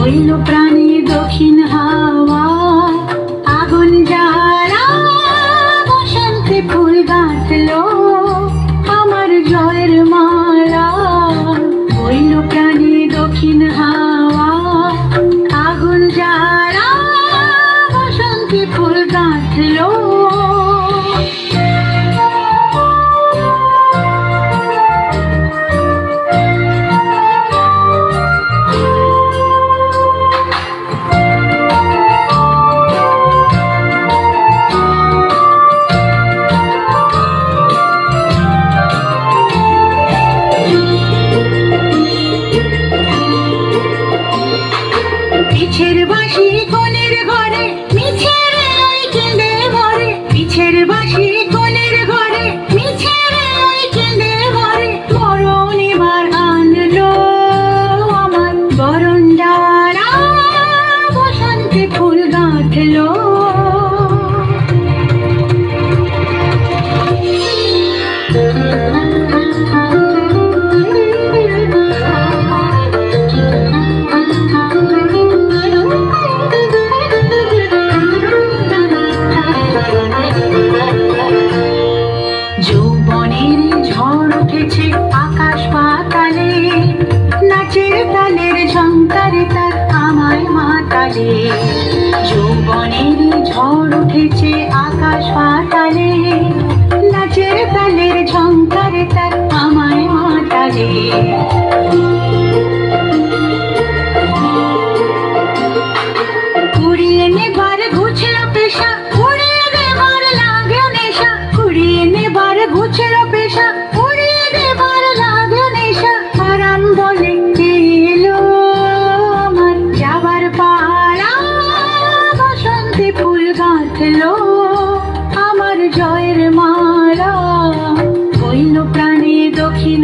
বইল প্রাণী দক্ষিণ হাওয়া, আগুন জ্বালা বসন্তে ফুল গাঁথলো আমার জয়ের মালা। বইল প্রাণী দক্ষিণ হাওয়া, আগুন জ্বালা বসন্তে ফুল গাঁথলো। পিছের বাঁশি কোণের ঘরে মিছের ওই কেঁদে ভরে, পিছের বাঁশি কোণের ঘরে মিছের ওই কেঁদে ভরে। বরণ এবার আনলো আমার, বরণ ডালা বসন্তে ফুল গাঁথলো। যৌবনের ঝড় উঠেছে আকাশ পাতালে, নাচের তালের ঝংকারে তার আমায় মাতালে। যৌবনের ঝড় উঠেছে আকাশ পাতালে, নাচের তালের ঝংকারে তার আমায় মাতালে। কুড়িয়ে নেবার ঘুচলো পেশা, উড়িয়ে দেবার লাগলো নেশা। কুড়িয়ে নেবার ঘুচলো পেশা, উড়িয়ে দেবার লাগলো নেশা। আরাম বলে এলো আমার যাবার পালা, বসন্তে ফুল গাঁথলো আমার জয়ের মালা। বইল প্রাণী দক্ষিণ